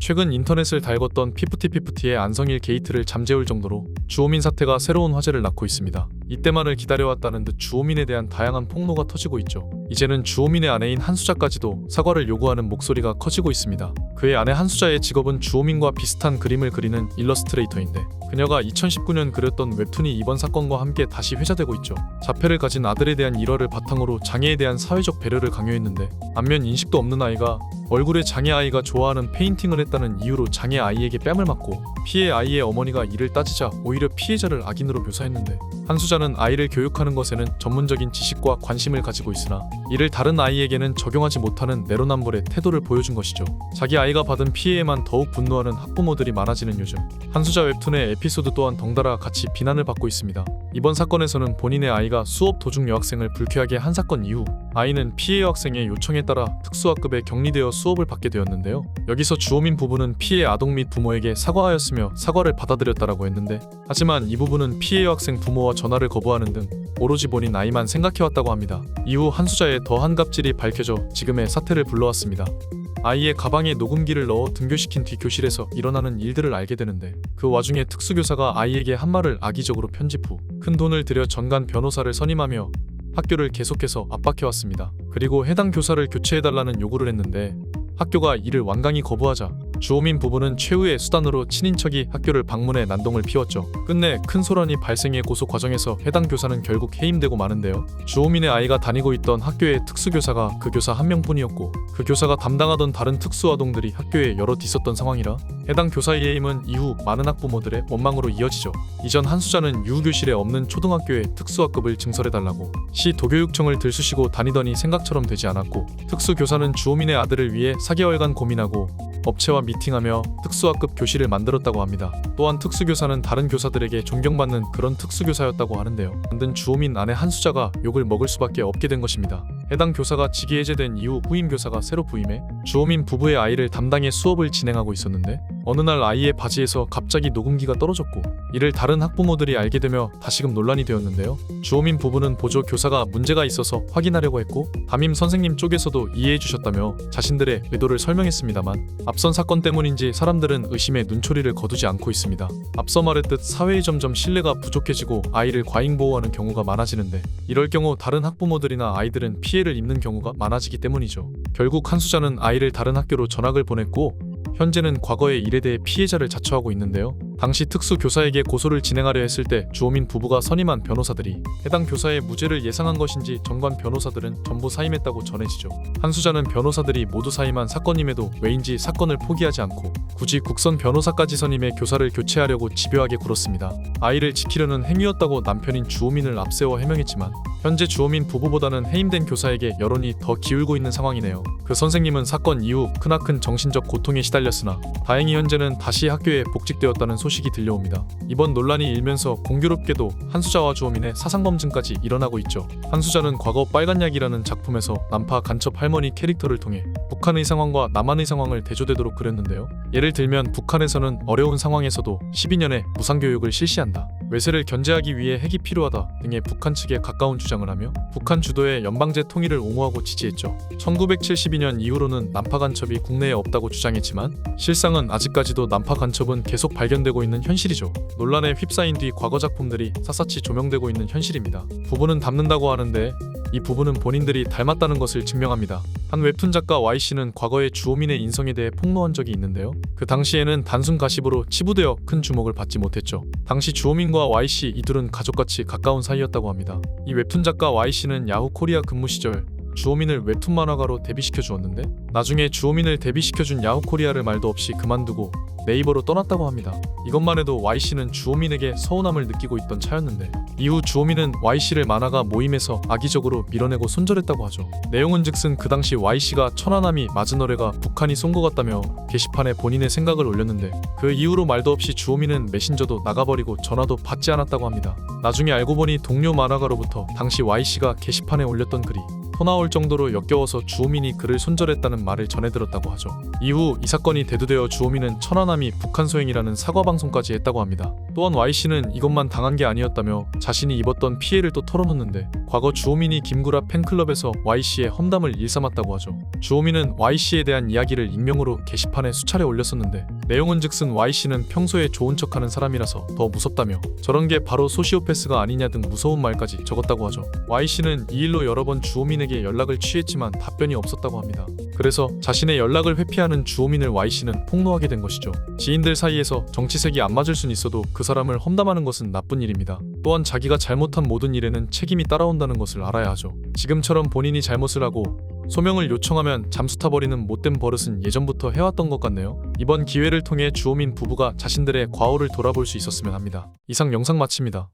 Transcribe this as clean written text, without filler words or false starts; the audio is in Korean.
최근 인터넷을 달궜던 피프티피프티의 안성일 게이트를 잠재울 정도로 주호민 사태가 새로운 화제를 낳고 있습니다. 이때만을 기다려왔다는 듯 주호민에 대한 다양한 폭로가 터지고 있죠. 이제는 주호민의 아내인 한수자까지도 사과를 요구하는 목소리가 커지고 있습니다. 그의 아내 한수자의 직업은 주호민과 비슷한 그림을 그리는 일러스트레이터인데 그녀가 2019년 그렸던 웹툰이 이번 사건과 함께 다시 회자되고 있죠. 자폐를 가진 아들에 대한 일화를 바탕으로 장애에 대한 사회적 배려를 강요했는데 안면 인식도 없는 아이가 얼굴에 장애 아이가 좋아하는 페인팅을 했다는 이유로 장애 아이에게 뺨을 맞고 피해 아이의 어머니가 이를 따지자 오히려 피해자를 악인으로 묘사했는데 한수자는 아이를 교육하는 것에는 전문적인 지식과 관심을 가지고 있으나 이를 다른 아이에게는 적용하지 못하는 내로남불의 태도를 보여준 것이죠. 자기 아이가 받은 피해에만 더욱 분노하는 학부모들이 많아지는 요즘 한수자 웹툰의 에피소드 또한 덩달아 같이 비난을 받고 있습니다. 이번 사건에서는 본인의 아이가 수업 도중 여학생을 불쾌하게 한 사건 이후 아이는 피해 여학생의 요청에 따라 특수학급에 격리되어 수업을 받게 되었는데요. 여기서 주호민 부부는 피해 아동 및 부모에게 사과하였으며 사과를 받아들였다라고 했는데 하지만 이 부부는 피해 여학생 부모와 전화를 거부하는 등 오로지 본인 아이만 생각해왔다고 합니다. 이후 한수자의 더한 갑질이 밝혀져 지금의 사태를 불러왔습니다. 아이의 가방에 녹음기를 넣어 등교시킨 뒤 교실에서 일어나는 일들을 알게 되는데 그 와중에 특수교사가 아이에게 한 말을 악의적으로 편집 후 큰 돈을 들여 전관 변호사를 선임하며 학교를 계속해서 압박해왔습니다. 그리고 해당 교사를 교체해달라는 요구를 했는데 학교가 이를 완강히 거부하자 주호민 부부는 최후의 수단으로 친인척이 학교를 방문해 난동을 피웠죠. 끝내 큰 소란이 발생해 고소 과정에서 해당 교사는 결국 해임되고 마는데요. 주호민의 아이가 다니고 있던 학교의 특수교사가 그 교사 한 명뿐이었고 그 교사가 담당하던 다른 특수아동들이 학교에 여럿 있었던 상황이라 해당 교사의 해임은 이후 많은 학부모들의 원망으로 이어지죠. 이전 한수자는 유교실에 없는 초등학교에 특수학급을 증설해달라고 시 도교육청을 들쑤시고 다니더니 생각처럼 되지 않았고 특수교사는 주호민의 아들을 위해 4개월간 고민하고 업체와 미팅하며 특수학급 교실을 만들었다고 합니다. 또한 특수교사는 다른 교사들에게 존경받는 그런 특수교사였다고 하는데요. 만든 주호민 아내 한수자가 욕을 먹을 수밖에 없게 된 것입니다. 해당 교사가 직위 해제된 이후 후임 교사가 새로 부임해 주호민 부부의 아이를 담당해 수업을 진행하고 있었는데 어느 날 아이의 바지에서 갑자기 녹음기가 떨어졌고 이를 다른 학부모들이 알게 되며 다시금 논란이 되었는데요. 주호민 부부는 보조 교사가 문제가 있어서 확인하려고 했고 담임 선생님 쪽에서도 이해해 주셨다며 자신들의 의도를 설명했습니다만 앞선 사건 때문인지 사람들은 의심의 눈초리를 거두지 않고 있습니다. 앞서 말했듯 사회에 점점 신뢰가 부족해지고 아이를 과잉 보호하는 경우가 많아지는데 이럴 경우 다른 학부모들이나 아이들은 피해를 입는 경우가 많아지기 때문이죠. 결국 한수자는 아이를 다른 학교로 전학을 보냈고 현재는 과거의 일에 대해 피해자를 자처하고 있는데요. 당시 특수교사에게 고소를 진행하려 했을 때 주호민 부부가 선임한 변호사들이 해당 교사의 무죄를 예상한 것인지 전관 변호사들은 전부 사임했다고 전해지죠. 한수자는 변호사들이 모두 사임한 사건임에도 왜인지 사건을 포기하지 않고 굳이 국선 변호사까지 선임해 교사를 교체하려고 집요하게 굴었습니다. 아이를 지키려는 행위였다고 남편인 주호민을 앞세워 해명했지만 현재 주호민 부부보다는 해임된 교사에게 여론이 더 기울고 있는 상황이네요. 그 선생님은 사건 이후 크나큰 정신적 고통에 시달렸으나 다행히 현재는 다시 학교에 복직되었다는 소식이 들려옵니다. 이번 논란이 일면서 공교롭게도 한수자와 주호민의 사상검증까지 일어나고 있죠. 한수자는 과거 빨간약이라는 작품에서 남파 간첩 할머니 캐릭터를 통해 북한의 상황과 남한의 상황을 대조되도록 그렸는데요. 예를 들면 북한에서는 어려운 상황에서도 12년의 무상교육을 실시한다. 외세를 견제하기 위해 핵이 필요하다 등의 북한 측에 가까운 주장을 하며 북한 주도의 연방제 통일을 옹호하고 지지했죠. 1972년 이후로는 남파 간첩이 국내에 없다고 주장했지만 실상은 아직까지도 남파 간첩은 계속 발견되고 있는 현실이죠. 논란에 휩싸인 뒤 과거 작품들이 샅샅이 조명되고 있는 현실입니다. 부부는 닮는다고 하는데 이 부부는 본인들이 닮았다는 것을 증명합니다. 한 웹툰 작가 Y씨는 과거에 주호민의 인성에 대해 폭로한 적이 있는데요. 그 당시에는 단순 가십으로 치부되어 큰 주목을 받지 못했죠. 당시 주호민과 Y씨 이 둘은 가족같이 가까운 사이였다고 합니다. 이 웹툰 작가 Y씨는 야후 코리아 근무 시절 주호민을 웹툰 만화가로 데뷔시켜 주었는데 나중에 주호민을 데뷔시켜준 야후 코리아를 말도 없이 그만두고 네이버로 떠났다고 합니다. 이것만 해도 Y씨는 주호민에게 서운함을 느끼고 있던 차였는데 이후 주호민은 Y씨를 만화가 모임에서 악의적으로 밀어내고 손절했다고 하죠. 내용은즉슨 그 당시 Y씨가 천안함이 맞은 노래가 북한이 쏜 것 같다며 게시판에 본인의 생각을 올렸는데 그 이후로 말도 없이 주호민은 메신저도 나가버리고 전화도 받지 않았다고 합니다. 나중에 알고 보니 동료 만화가로부터 당시 Y씨가 게시판에 올렸던 글이 토 나올 정도로 역겨워서 주호민이 그를 손절했다는 말을 전해들었다고 하죠. 이후 이 사건이 대두되어 주호민은 천안함이 북한 소행이라는 사과 방송까지 했다고 합니다. 또한 Y씨는 이것만 당한 게 아니었다며 자신이 입었던 피해를 또 털어놓는데 과거 주호민이 김구라 팬클럽에서 Y씨의 험담을 일삼았다고 하죠. 주호민은 Y씨에 대한 이야기를 익명으로 게시판에 수차례 올렸었는데 내용은즉슨 Y씨는 평소에 좋은 척하는 사람이라서 더 무섭다며 저런 게 바로 소시오패스가 아니냐 등 무서운 말까지 적었다고 하죠. Y씨는 이 일로 여러 번 주호민에게 연락을 취했지만 답변이 없었다고 합니다. 그래서 자신의 연락을 회피하는 주호민을 Y씨는 폭로하게 된 것이죠. 지인들 사이에서 정치색이 안 맞을 순 있어도 그 사람을 험담하는 것은 나쁜 일입니다. 또한 자기가 잘못한 모든 일에는 책임이 따라온다는 것을 알아야 하죠. 지금처럼 본인이 잘못을 하고 소명을 요청하면 잠수 타버리는 못된 버릇은 예전부터 해왔던 것 같네요. 이번 기회를 통해 주호민 부부가 자신들의 과오를 돌아볼 수 있었으면 합니다. 이상 영상 마칩니다.